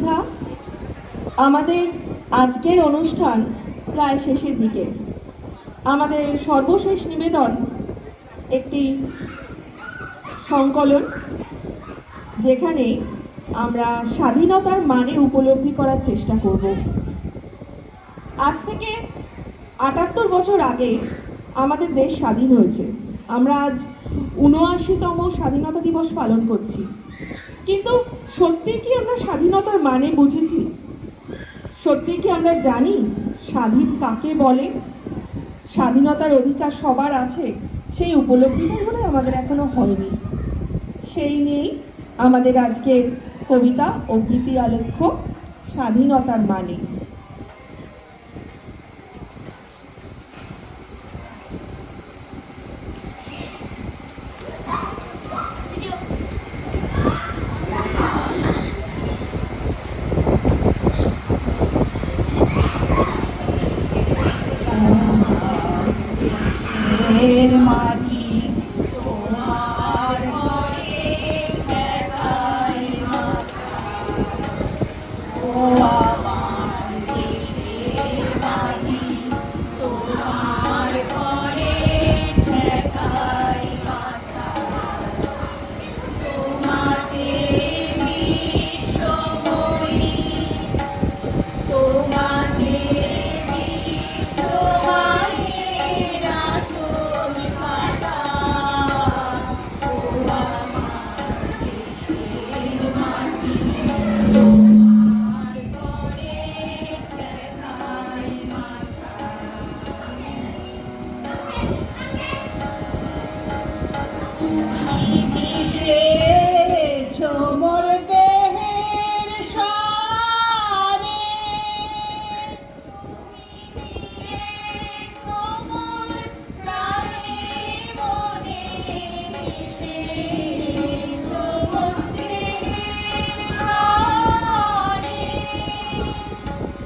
সন্ধ্যা, আমাদের আজকের অনুষ্ঠান প্রায় শেষের দিকে। আমাদের সর্বশেষ নিবেদন একটি সংকলন, যেখানে আমরা স্বাধীনতার মানে উপলব্ধি করার চেষ্টা করব। আজ থেকে ৭৮ বছর আগে আমাদের দেশ স্বাধীন হয়েছে। আমরা আজ ৭৯তম স্বাধীনতা দিবস পালন করছি। কিন্তু সত্যি কি আমরা স্বাধীনতার মানে বুঝেছি? সত্যি কি আমরা জানি স্বাধীন কাকে বলে? স্বাধীনতার অধিকার সবার আছে, সেই উপলব্ধিটা বলে আমাদের এখনো হয়নি। সেই নিয়েই আমাদের আজকের কবিতা ও গীতি আলেখ্য, স্বাধীনতার মানে। মাটি তোমার ঘরে ঠেকাই মাথা, ও আমার দেশের মাটি তোমার ঘরে ঠেকাই মাথা। তোমাকে বিশ্বময়ী, তোমাকে বিশ্বমায়ের আঁচল কাটা, ও আমার দেশের মাটি তোমার ঘরে ঠেকাই মাথা। তুমি মিশেছো মোর দেহের সারে, তুমি মিলেছো মোর প্রাণে মনে, মিশেছো মোর দেহের সারে,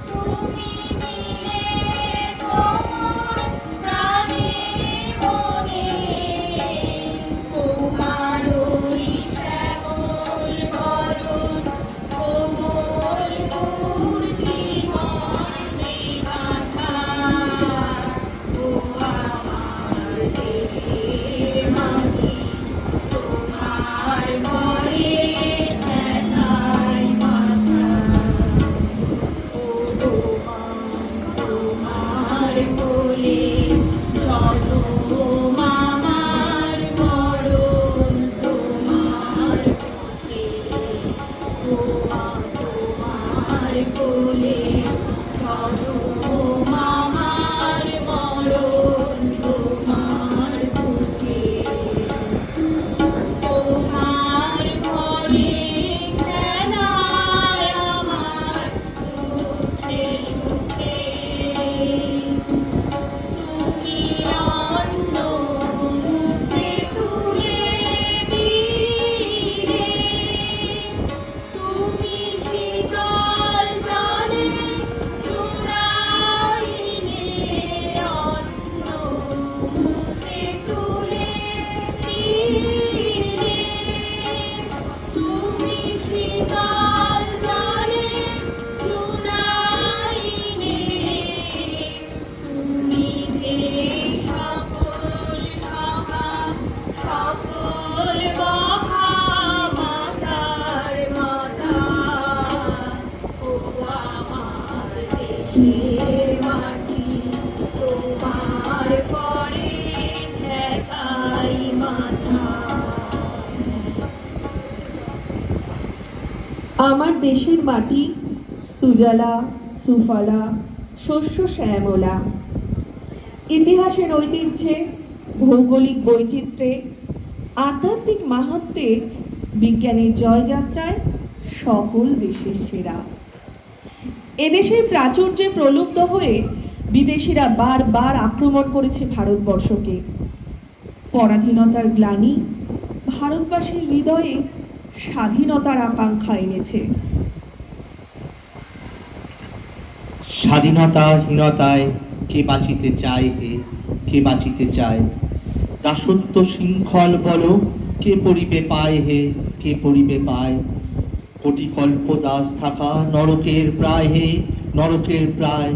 তুমি মিলেছো মোর প্রাণে মনে। তোমার ওই শ্যামল বরণ কোমল মূর্তি মর্মে গাঁথা, ও আমার দেশের মাটি তোমার ঘরে ঠেকাই মাথা। ও তোমার কোলে চলো মামার মরণ তোমার বুকে, ও তোমার কোলে চলো মামার মরণ তোমার বুকে। তোমার ঘরে খেলায় আমার দুঃখে সুখে, তুমি অন্য মুখে তুলে দিলে, তুমি শীতল জলে চুড়াইলে, অন্য মুখে তুলে দিলে, তুমি শীতল জলে চুড়াইলে, তুমি যে সকল সভা সকল মহা মাতার মাতা, ও আমার দেশের মাটি তোমার পরে ঠেকাই মাথা। আমার দেশের মাটি সুজলা সুফলা শস্য শ্যামলা। ইতিহাসের ঐতিহ্যে, ভৌগোলিক বৈচিত্র্যে, আধ্যাত্মিক মাহাত্ম্যে, বিজ্ঞানের জয়যাত্রায় সকল দেশের সেরা। এদেশের প্রাচুর্যে প্রলুব্ধ হয়ে বিদেশিরা বারবার আক্রমণ করেছে ভারতবর্ষকে। পরাধীনতার গ্লানি ভারতবাসীর হৃদয়ে স্বাধীনতার আকাঙ্ক্ষা এনেছে। স্বাধীনতাহীনতায় কে বাঁচিতে চায় হে, কে বাঁচিতে চায়? দাসত্ব শৃঙ্খল বল কে পরিবে পায় হে, কে পরিবে পায়? কোটি কল্প দাস থাকা নরকের প্রায় হে, নরকের প্রায়।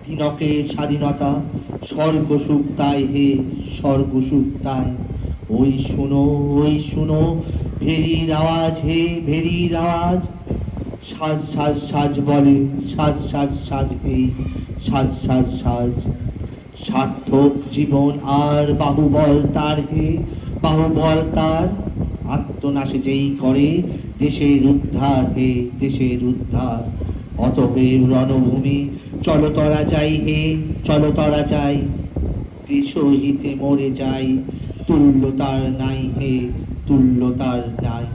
দিনকের স্বাধীনতা স্বর্গ সুখ তাই হে, স্বর্গ সুখ তাই। ওই শুনো ভেরির আওয়াজ হে, ভেরির আওয়াজ। সাজ সাজ সাজ বলে, সাজ সাজ সাজ হে, সাজ সাজ সাজ। সার্থক জীবন আর বাহুবল তার হে, বাহুবল তার। আত্মনাশে যেই করে দেশের উদ্ধার হে, দেশের উদ্ধার। অতএব রণভূমি চলো তরা যাই হে, চলো তরা যাই। দেশ হিতে মরে যাই, তুল্যতার নাই হে, তুল্যতার নাই।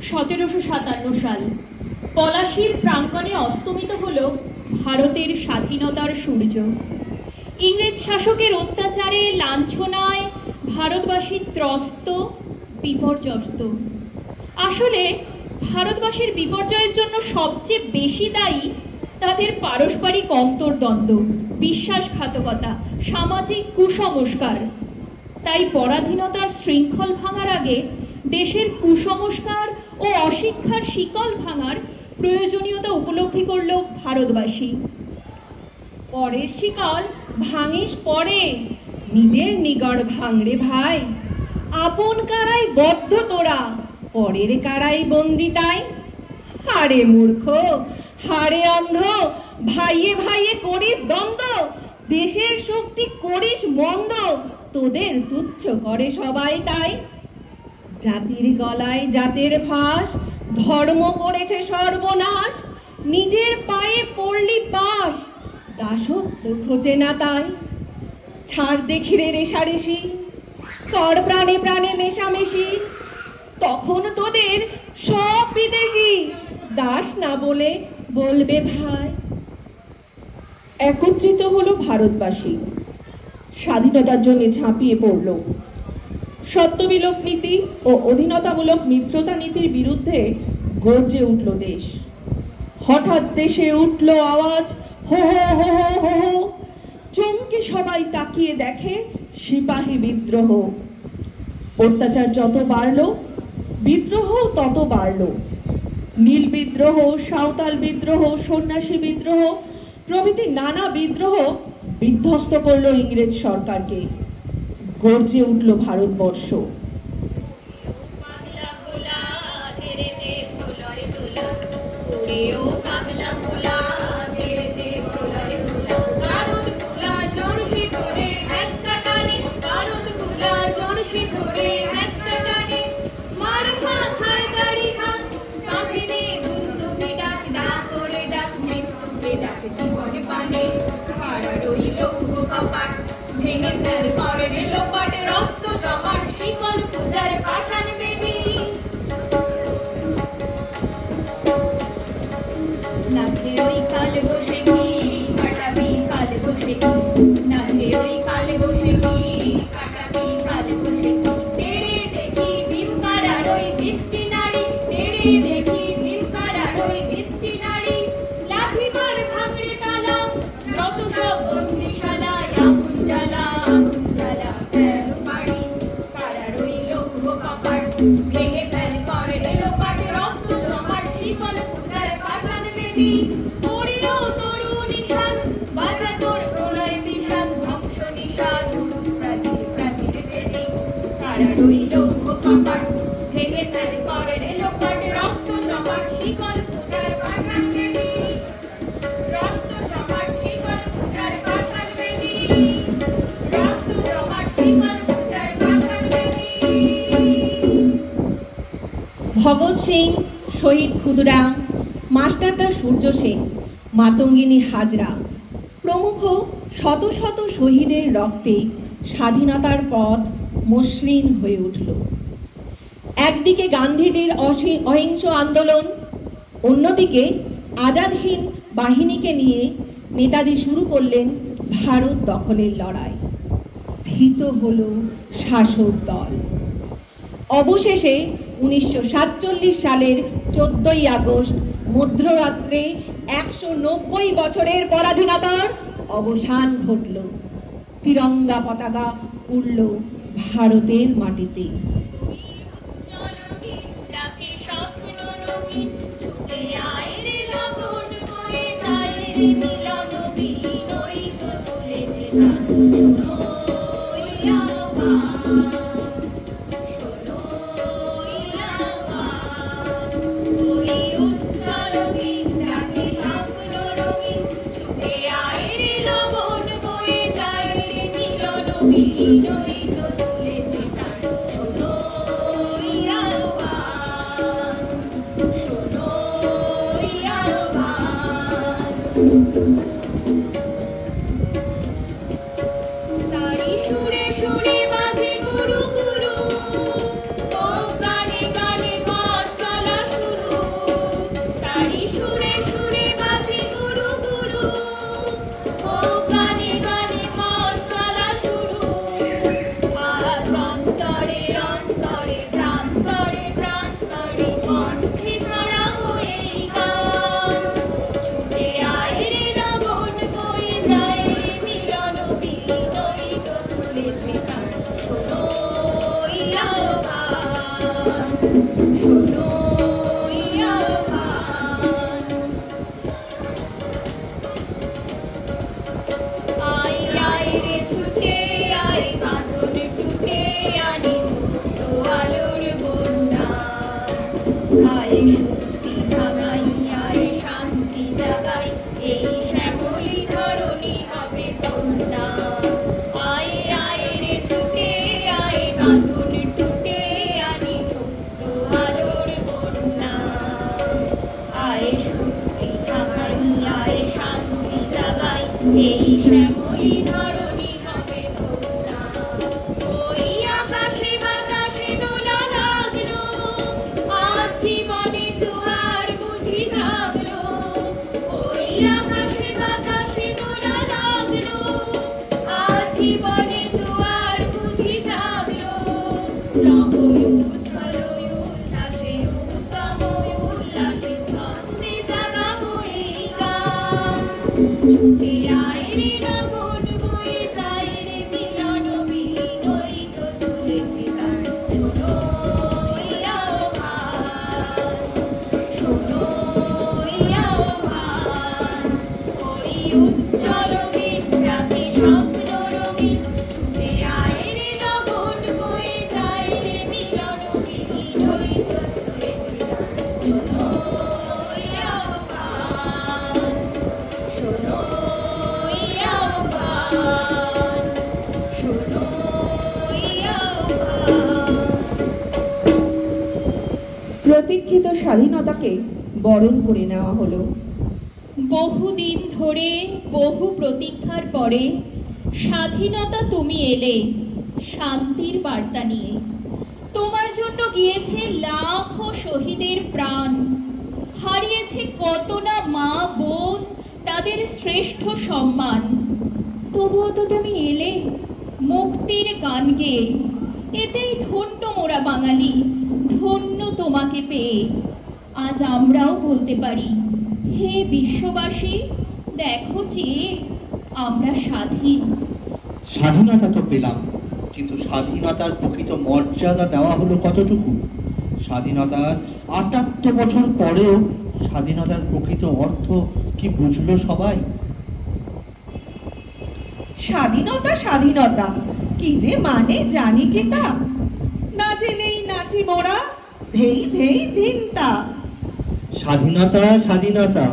1757 সাল পলাশীর প্রাঙ্গণে অস্তমিত হল ভারতের স্বাধীনতার সূর্য। ইংরেজ শাসকের অত্যাচারে লাঞ্ছনায় ভারতবাসী ত্রস্ত, বিপর্যস্ত। আসলে ভারতবাসীর বিপর্যয়ের জন্য সবচেয়ে বেশি দায়ী তাদের পারস্পরিক অন্তর্দ্বন্দ্ব, বিশ্বাসঘাতকতা, সামাজিক কুসংস্কার। তাই পরাধীনতার শৃঙ্খল ভাঙার আগে দেশের কুসংস্কার ও অশিক্ষার শিকল ভাঙার প্রয়োজনীয়তা উপলব্ধি করল ভারতবাসী। পরের শিকল ভাঙিস পরে, নিজের নিগড় ভাঙরে ভাই। আপন কারাই বদ্ধ তোরা, পরের কারাই বন্দি তাই। হারে মূর্খ, হারে অন্ধ, ভাইয়ে ভাইয়ে করিস দ্বন্দ্ব। দেশের শক্তি করিস মন্দ, তোদের তুচ্ছ করে সবাই তাই। জাতির গলায় জাতের ফাঁস, ধর্ম করেছে সর্বনাশ। নিজের পায়ে পড়লি পাশ, দাসত্ব খোঁজে না তাই। ছাড় দেখিরে রেশারেশি, কর প্রাণে প্রাণে মেশামেশি। তখন তোদের সব বিদেশি, দাস না বলে বলবে ভাই। একত্রিত হলো ভারতবাসী, স্বাধীনতার জন্য ঝাঁপিয়ে পড়ল। সত্যবিলোপ নীতি ও অধীনতামূলক মিত্রতা নীতির বিরুদ্ধে গর্জে উঠল দেশ। হঠাৎ দেশে উঠল আওয়াজ, হো হো হো হো হো হো। চমকে সবাই তাকিয়ে দেখে সিপাহী বিদ্রোহ। অত্যাচার যত বাড়ল, বিদ্রোহ তত বাড়ল। নীল বিদ্রোহ, সাঁওতাল বিদ্রোহ, সন্ন্যাসী বিদ্রোহ প্রভৃতি নানা বিদ্রোহ বিধ্বস্ত করল ইংরেজ সরকারকে। গর্জে উঠল ভারতবর্ষ। পাগলা ভোলা তেরে দে প্রলয় তোলা, ওরেও পাগলা ভোলা তেরে দে প্রলয় তোলা। বারুদ ভোলা জোরসে ধরে হ্যাচকা টানে, বারুদ ভোলা জোরসে ধরে হ্যাচকা টানে। মার খা খায় দাড়ি খা, কাঁধে নে বন্দুকে ডাক, ডাক করে ডাক মৃত্যুকে ডাক জীবনে পানে। হারা রইল কপাট, ভেঙে ফেল করে নিল পাটে রক্ত জমাট শিকল পূজার পাষাণ বেদী। নাচে ওই কাল বসে কি কাটাবি কাল বসে কি, নাচে ওই কাল বসে কি কাটাবি কাল বসে কি। তেরে দেখি ভীমকারার ওই ভিত্তি নারী, তেরে দেখি ভীমকারার ওই ভিত্তি নারী। লাঠি মার ভাঙড়ে তালা, যত সব বন্দিশালা। আগুন জ্বালা, আগুন জ্বালা, ফেল পাড়ি। কারা রইল কপাট, ভেঙে ফেল করে নিল পাট রক্ত জমাট শিকল পূজার পাষাণ বেদী। পড়িও তরু নিশান, বাজা তোর প্রলয় বিশাল, ধ্বংস নিশান উড়ুক প্রাচীর প্রাচীর বেদী। কারা রইল কপাট, ভেঙে ফেল করে নিল পাট রক্ত জমাট শিকল পূজার পাষাণ বেদী। রক্ত জমাট শিকল পূজার পাষাণ বেদী, রক্ত জমাট শিকল পূজার পাষাণ বেদী। ভগৎ সিং, শহীদ ক্ষুদিরাম, মাস্টারদা সূর্য সেন, মাতঙ্গিনী হাজরা প্রমুখ শত শত শহীদের রক্তে স্বাধীনতার পথ মসৃণ হয়ে উঠল। একদিকে গান্ধীজির অহিংস আন্দোলন, অন্যদিকে আজাদ হিন্দ বাহিনীকে নিয়ে নেতাজি শুরু করলেন ভারত দখলের লড়াই। ভীত হল শাসক দল। অবশেষে 1947 সালের 14ই আগস্ট মধ্যরাত্রে 190 বছরের পরাধীনতার অবসান ঘটল। তিরঙ্গা পতাকা উড়ল ভারতের মাটিতে। চলো গীত ডাকে স্বপ্ন রঙিন, ছুটে আয় রে লগন বয়ে যায় রে মিলন বিনয়িত তুলেছে গান শোনো আহ্বান শোনো আহ্বান ওই উজ্জ্বল দিনটাকে স্বপ্ন রঙিন ছুটে আয় রে লগন বয়ে যায় রে মিলন বিনয়িত তুলেছে গান শোনো আহ্বান শোনো আহ্বান তারি সুরে সুরে বাজে গুরু গুরু ও গানে গানে পথ চলা শুরু তারি সুরে সুরে বাজে গুরু গুরু ও গানে গানে পথ চলা শুরু আজ অন্তরে অন্তরে প্রান্তরে প্রান্তরে কণ্ঠে ছড়াবো এই গান ছুটে আয় রে লগন বয়ে যায় রে মিলন বিনয়িত তুলেছে গান শোনো আহ্বান শোনো আহ্বান আয় আয় রে ছুটে আয় বাঁধন টুটে আনি মুক্ত আলোর বন্যা আয় শক্তি ভাগাই আয় শান্তি জাগাই এই শ্যামলী ধরণী হবে কন্যা আয় আয় রে ছুটে আয় বাঁধন টুটে আনি মুক্ত আলোর বন্যা আয় শক্তি ভাগাই আয় শান্তি জাগাই এই শ্যামলী ধরণী হবে কন্যা ওই আকাশে বাতাসে দোলা লাগলো আজ জীবনে জোয়ার বুঝি থাকলো ওই আকাশে বাতাসে দোলা লাগলো আজ জীবনে জোয়ার বুঝি থাকলো নবই উজ্জ্বল উচ্ছ্বাসে উত্তম উল্লাসে ছন্দে জাগাবো এই গান ছুটে আয় রে লগন বয়ে যায় রে মিলন বিনয়িত তুলেছে গান শোনো আহ্বান শোনো আহ্বান ওই উজ্জ্বল দিনটাকে স্বপ্ন রঙিন ছুটে আয় রে লগন বয়ে যায় রে মিলন বিনয়িত তুলেছে গান শোনো আহ্বান শোনো আহ্বান শোনো আহ্বান প্রতীক্ষিত স্বাধীনতাকে বরণ করে নেওয়া হলো। বহুদিন ধরে বহু প্রতীক্ষার পরে স্বাধীনতা তুমি এলে শান্তির বার্তা নিয়ে। তোমার জন্য গিয়েছে লাখো শহীদের প্রাণ, হারিয়েছে কত না মা বোন তাদের শ্রেষ্ঠ সম্মান। তবুও তো তুমি এলে মুক্তির গান গেয়ে, এতেই ধন্য মোরা বাঙালি, ধন্য তোমাকে পেয়ে। আজ আমরাও বলতে পারি, হে বিশ্ববাসী দেখো চেয়ে আমরা স্বাধীন। স্বাধীনতা তো পেলাম, কিন্তু স্বাধীনতার প্রকৃত মর্যাদা দেওয়া হলো কতটুকু? স্বাধীনতার ৭৮ বছর পরেও স্বাধীনতার প্রকৃত অর্থ কি বুঝলো সবাই? স্বাধীনতা স্বাধীনতা কি যে মানে জানি কি তা? না জেনেই নাচি মোরা ধেই ধেই ধিনতা। স্বাধীনতা স্বাধীনতা,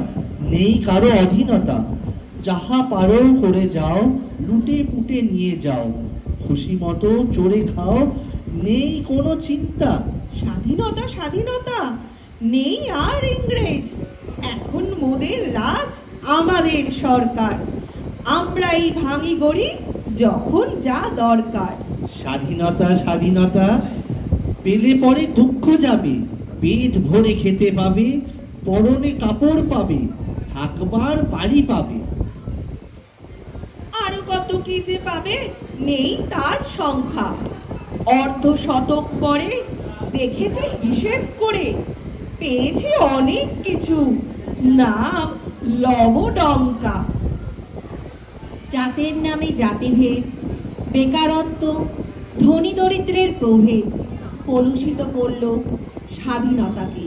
নেই কারো অধীনতা। যাহা পারো করে যাও, লুটে পুটে নিয়ে যাও, খুশি মতো চড়ে খাও, নেই কোনো চিন্তা। স্বাধীনতা স্বাধীনতা, নেই আর ইংরেজ, এখন মোদের রাজ আমাদের সরকার। আমরাই ভাঙি গড়ি যখন যা দরকার। স্বাধীনতা স্বাধীনতা, পেলে পরে দুঃখ যাবে, পেট ভরে খেতে পাবে, পরনে কাপড় পাবে, থাকবার বাড়ি পাবে। আরো কত কি যে পাবে নেই তার সংখ্যা। অর্ধ শতক পরে দেখেছি হিসেব করে, পেয়েছি অনেক কিছু, নাম লবডঙ্কা। জাতের নামে জাতিভেদ, বেকারত্ব, ধনী দরিদ্রের প্রভেদ কলুষিত করল স্বাধীনতাকে।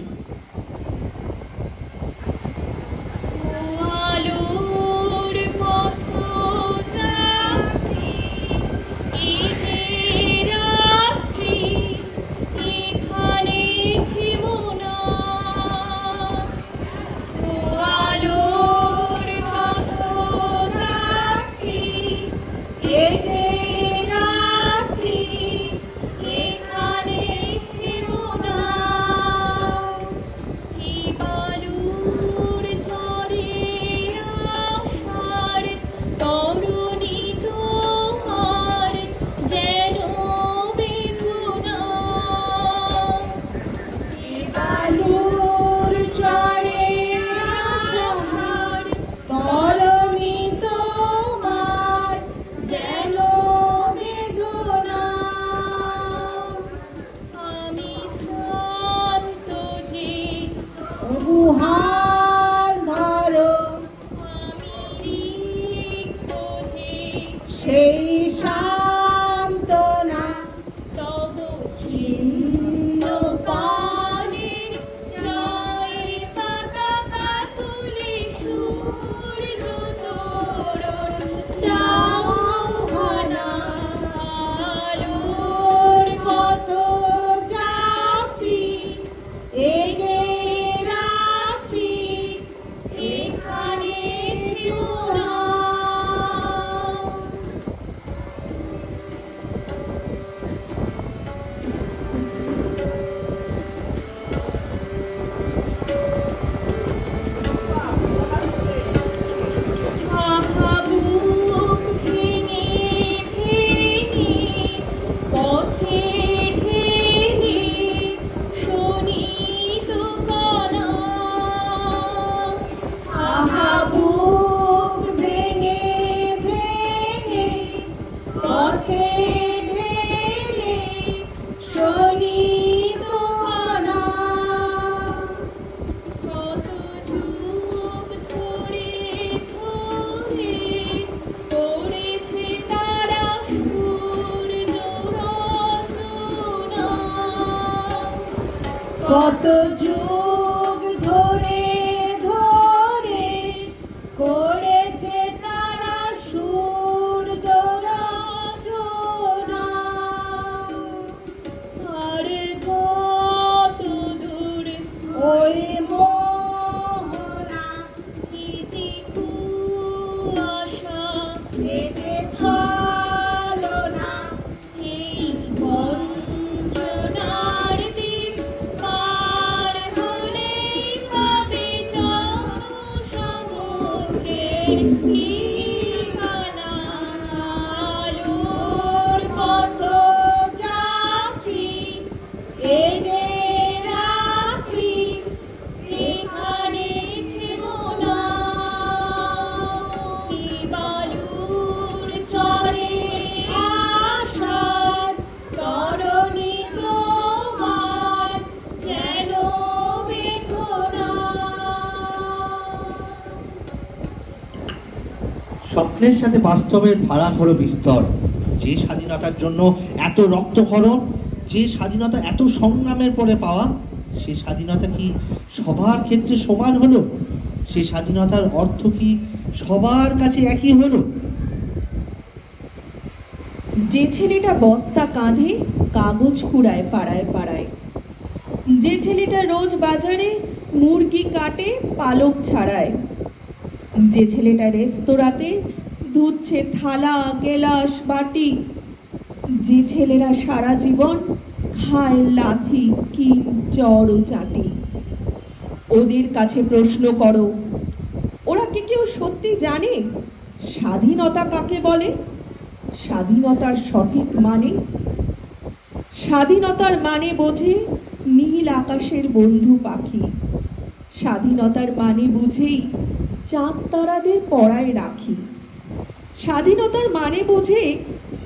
সেই সান্ত্বনা তব ছিন্ন পানে জয় পতাকা তুলে সূর্য তোরণ দাও হানা আলোর মতো যাত্রী এ যে রাত্রি এখানে থেকো না। আহা বুক ভেঙে ভেঙে পথে ঢেলে শোনিত কানা আহা বুক ভেঙে ভেঙে পথে ঢেলে শোনিত কানা। কত যুগ ধরে ধরে করেছে তারা সূর্য রচনা কত যুগ ধরে ধরে করেছে তারা সূর্য রচনা। আর কত দূর ওই মোহনা কি যে কুয়াশা এ যে ছলনা এই বঞ্চনার দিন পার হলেই পাবে সমুদ্রের ঠিকানা আলোর কত যাত্রী এ যে রাত্রি এখানে থেমো না কি বালুর চরে আশার তরণী তোমার যেন বেদনা। স্বপ্নের সাথে বাস্তবের ফারাক হলো বিস্তর। যে স্বাধীনতার জন্য এত রক্তক্ষরণ, যে স্বাধীনতা এত সংগ্রামের পরে পাওয়া, সে স্বাধীনতা কি সবার ক্ষেত্রে সমান হলো? সে স্বাধীনতার অর্থ কি সবার কাছে একই হলো? যে ছেলেটা বস্তা কাঁধে কাগজ কুড়ায় পাড়ায় পাড়ায়, যে ছেলেটা রোজ বাজারে মুরগি কাটে পালক ছাড়ায়, যে ছেলেটা রেস্তোরাঁতে ধুচ্ছে থালা গেলাস বাটি, যে ছেলেরা সারা জীবন খায় লাথি কি চড় চাটি, ওদের কাছে প্রশ্ন করো, ওরা কি কেউ সত্যি জানে স্বাধীনতা কাকে বলে? স্বাধীনতার সঠিক মানে? স্বাধীনতার মানে বোঝে নীল আকাশের বন্ধু পাখি, স্বাধীনতার মানে বুঝেই চাঁদ তারাদের পড়ায় রাখি, স্বাধীনতার মানে বোঝে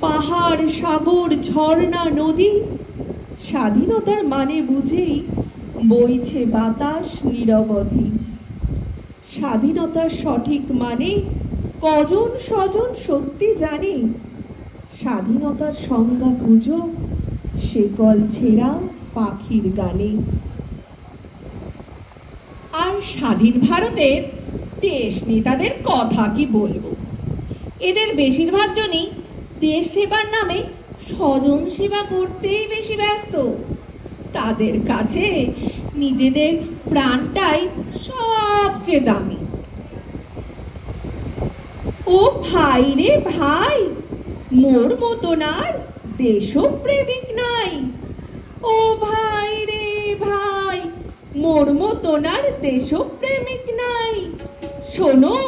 পাহাড় সাগর ঝর্ণা নদী, স্বাধীনতার মানে বুঝেই বইছে বাতাস নিরবধি। স্বাধীনতার সঠিক মানে কজন স্বজন সত্যি জানে? স্বাধীনতার সংজ্ঞা খুঁজো শেকল ছেঁড়া পাখির গানে। আর স্বাধীন ভারতের দেশ নেতাদের কথা কি বলবো, এদের বেশিরভাগ জনই দেশ সেবার নামে স্বজন সেবা করতেই বেশি ব্যস্ত। তাদের কাছে নিজেদের প্রাণটাই সবচেয়ে দামি। ও ভাই রে ভাই, মোর মতন আর দেশপ্রেমিক নাই। ও ভাই রে ভাই, মোর মতন আর দেশপ্রেমিক নাই। শোনো,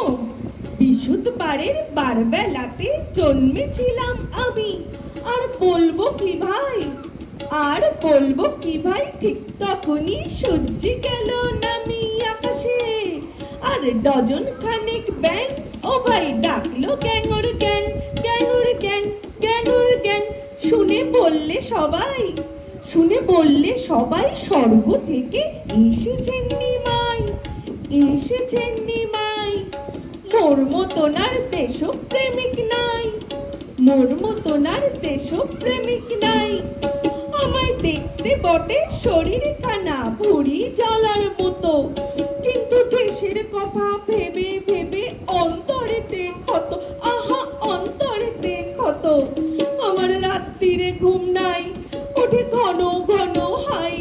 বিশুদ্ধবারের বারবেলাতে জন্মেছিলাম আমি, আর বলবো কি ভাই, আর বলবো কি ভাই, ঠিক তখনই সূর্য গেল নামি আকাশে, আর ডজন খানেক ব্যাং ও ভাই ডাকলো গ্যাঙর গ্যাং, গ্যাঙর গ্যাং, গ্যাঙর গ্যাং। শুনে বললে সবাই, শুনে বললে সবাই, স্বর্গ থেকে এসেছেন নিমাই, এসেছেন নিমাই। মোর মতন আর দেশপ্রেমিক নাই, মোর মতন আর দেশপ্রেমিক নাই। আমায় দেখতে বটে শরীর খানা ভুঁড়ি জ্বালার মতো, কিন্তু দেশের কথা ভেবে ভেবে অন্তরেতে ক্ষত, আহা অন্তরেতে ক্ষত। আমার রাত্রিরে ঘুম নাই, ওঠে ঘন ঘন হাই,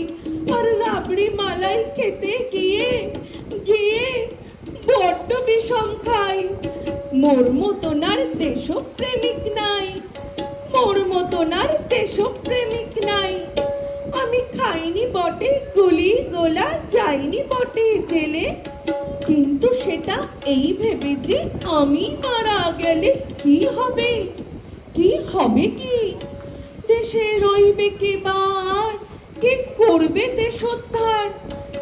আর রাবড়ি মালাই খেতে গিয়ে গিয়ে বড্ড বিষম খাই। মোর মতন আর দেশপ্রেমিক নাই, মোর মতন আর দেশপ্রেমিক নাই। আমি খাইনি বটে গুলি গোলা, যাইনি বটে জেলে, কিন্তু সেটা এই ভেবে যে আমি মারা গেলে কি হবে, কি হবে কি? দেশে রইবে কে বা আর, কে করবে দেশোদ্ধার?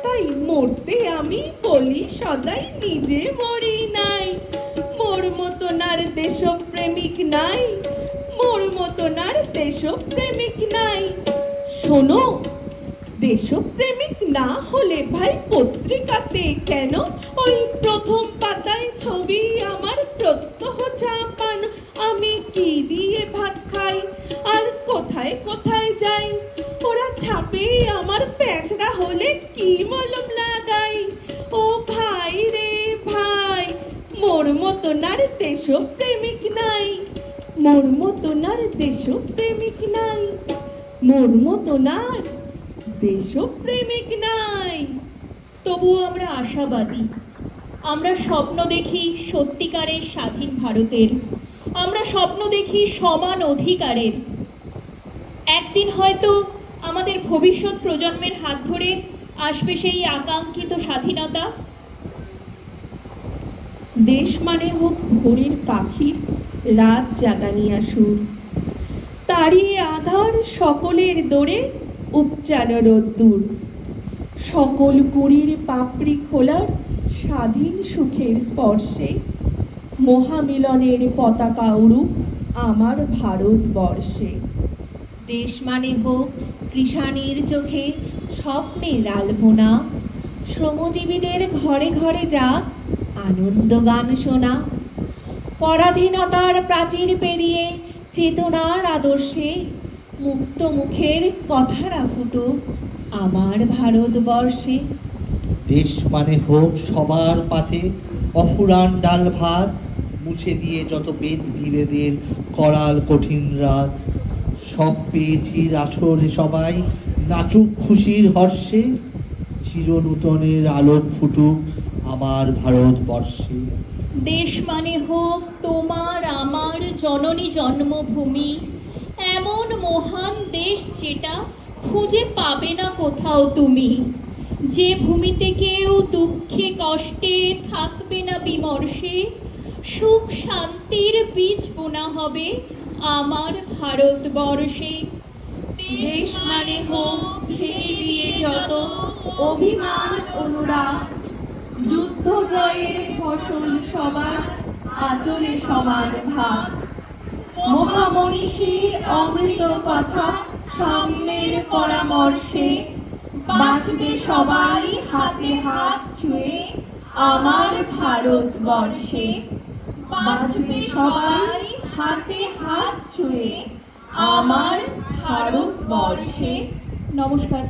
তাই মরতে আমি বলি সদাই নিজে মরি নাই। মোর মতন আর দেশপ্রেমিক নাই, মোর মতন আর দেশপ্রেমিক নাই। শোনো, দেশপ্রেমিক না হলে ভাই পত্রিকাতে কেন ওই প্রথম পাতায় ছবি আমার প্রত্যহ ছাপানো? আমি কি দিয়ে ভাত খাই আর কোথায় কোথায় যাই? ওরা ছাপে আমার প্যাঁচড়া হলে কি মলম লাগাই? ও ভাই রে ভাই, মোর মতন আর দেশপ্রেমিক নাই, মোর মতন আর দেশপ্রেমিক নাই, মোর মতন আর দেশপ্রেমিক নাই। তবুও আমরা আশাবাদী। আমরা স্বপ্ন দেখি সত্যিকারের স্বাধীন ভারতের। আমরা স্বপ্ন দেখি সমান অধিকারের। একদিন হয়তো আমাদের ভবিষ্যৎ প্রজন্মের হাত ধরে আসবে সেই আকাঙ্ক্ষিত স্বাধীনতা। দেশ মানে হোক ভোরের পাখির রাত জাগানিয়া সুর, তাড়িয়ে আধার সকলের দোরে উপচানো রোদ্দুর, সকল কুড়ির পাপড়ি খোলার স্বাধীন সুখের স্পর্শে মহামিলনের পতাকা উড়ুক আমার ভারতবর্ষে। দেশ মানে হোক কৃষাণীর চোখে স্বপ্নের আলপনা, শ্রমজীবীদের ঘরে ঘরে যাক আনন্দ গান শোনা। পরাধীনতার প্রাচীর পেরিয়ে চেতনার আদর্শে মুক্ত মুখের কথারা ফুটুক আমার ভারতবর্ষে। দেশ মানে হোক সবার পাতে অফুরান ডাল ভাত, মুছে দিয়ে যত বেদ বিভেদের করাল কঠিন রাত। সব পেয়েছি আসরে সবাই নাচুক খুশির হর্ষে, চিরনূতনের আলোক ফুটুক আমার ভারতবর্ষে। দেশ মানে হোক তোমার আমার জননী জন্মভূমি, এমন মহান দেশ যেটা খুঁজে পাবে না কোথাও তুমি। যে ভূমিতে কেউ দুঃখে কষ্টে থাকবে না বিমর্ষে, সুখ শান্তির বীজ বোনা হবে আমার ভারতবর্ষে। দেশ মানে হোক ভেঙে দিয়ে যত অভিমান অনুরাগ, যুদ্ধ জয়ের ফসল সবার আঁচলে সমান ভাগ। মহামনীষী অমৃত কথা সামনের পরামর্শে, বাঁচবে সবাই হাতে হাত ছুঁয়ে আমার ভারতবর্ষে। বাঁচবে সবাই হাতে হাত ছুঁয়ে আমার ভারতবর্ষে। নমস্কার।